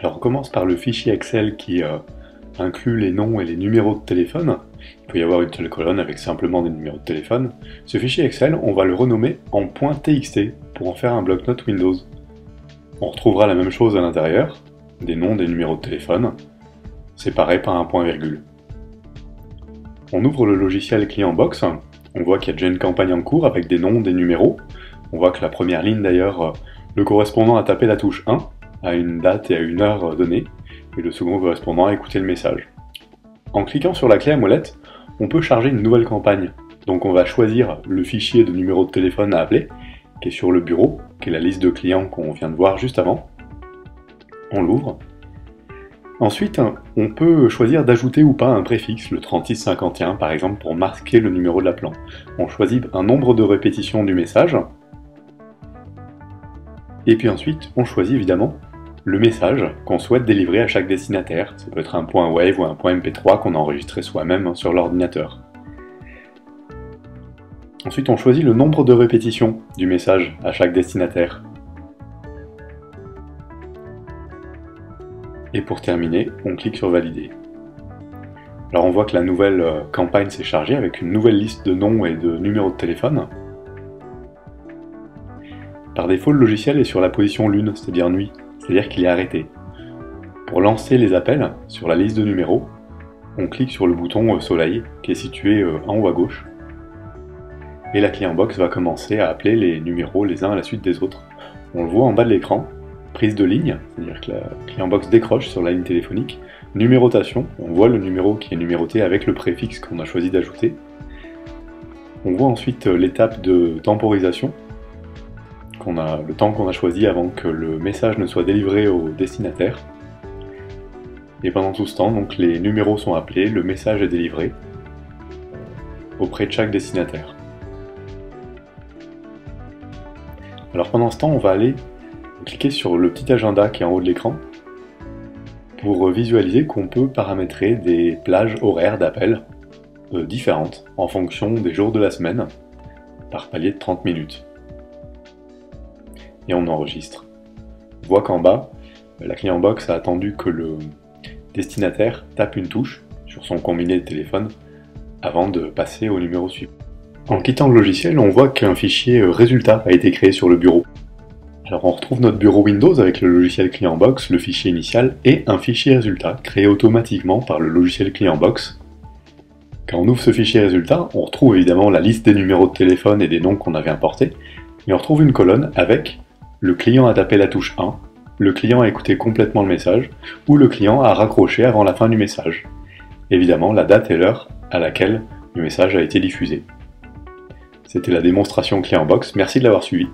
Alors on commence par le fichier Excel qui inclut les noms et les numéros de téléphone. Il peut y avoir une seule colonne avec simplement des numéros de téléphone. Ce fichier Excel, on va le renommer en .txt pour en faire un bloc-notes Windows. On retrouvera la même chose à l'intérieur, des noms, des numéros de téléphone, séparés par un point-virgule. On ouvre le logiciel ClientBox, on voit qu'il y a déjà une campagne en cours avec des noms, des numéros. On voit que la première ligne d'ailleurs, le correspondant a tapé la touche 1 à une date et à une heure donnée, et le second correspondant a écouté le message. En cliquant sur la clé à molette, on peut charger une nouvelle campagne. Donc on va choisir le fichier de numéro de téléphone à appeler, qui est sur le bureau, qui est la liste de clients qu'on vient de voir juste avant. On l'ouvre. Ensuite, on peut choisir d'ajouter ou pas un préfixe, le 3651 par exemple, pour marquer le numéro de l'appelant. On choisit un nombre de répétitions du message, et puis ensuite, on choisit évidemment le message qu'on souhaite délivrer à chaque destinataire. Ça peut être un point Wave ou un point MP3 qu'on a enregistré soi-même sur l'ordinateur. Ensuite, on choisit le nombre de répétitions du message à chaque destinataire. Et pour terminer, on clique sur Valider. Alors on voit que la nouvelle campagne s'est chargée avec une nouvelle liste de noms et de numéros de téléphone. Par défaut, le logiciel est sur la position lune, c'est-à-dire nuit, c'est-à-dire qu'il est arrêté. Pour lancer les appels sur la liste de numéros, on clique sur le bouton soleil qui est situé en haut à gauche. Et la ClientBox va commencer à appeler les numéros les uns à la suite des autres. On le voit en bas de l'écran, prise de ligne, c'est-à-dire que la ClientBox décroche sur la ligne téléphonique, numérotation, on voit le numéro qui est numéroté avec le préfixe qu'on a choisi d'ajouter. On voit ensuite l'étape de temporisation, le temps qu'on a choisi avant que le message ne soit délivré au destinataire. Et pendant tout ce temps, donc, les numéros sont appelés, le message est délivré auprès de chaque destinataire. Alors pendant ce temps, on va aller cliquer sur le petit agenda qui est en haut de l'écran pour visualiser qu'on peut paramétrer des plages horaires d'appel différentes en fonction des jours de la semaine par palier de 30 minutes. Et on enregistre. On voit qu'en bas, la ClientBox a attendu que le destinataire tape une touche sur son combiné de téléphone avant de passer au numéro suivant. En quittant le logiciel, on voit qu'un fichier résultat a été créé sur le bureau. Alors on retrouve notre bureau Windows avec le logiciel ClientBox, le fichier initial et un fichier résultat créé automatiquement par le logiciel ClientBox. Quand on ouvre ce fichier résultat, on retrouve évidemment la liste des numéros de téléphone et des noms qu'on avait importés, mais on retrouve une colonne avec le client a tapé la touche 1, le client a écouté complètement le message, ou le client a raccroché avant la fin du message. Évidemment, la date et l'heure à laquelle le message a été diffusé. C'était la démonstration ClientBox, merci de l'avoir suivi.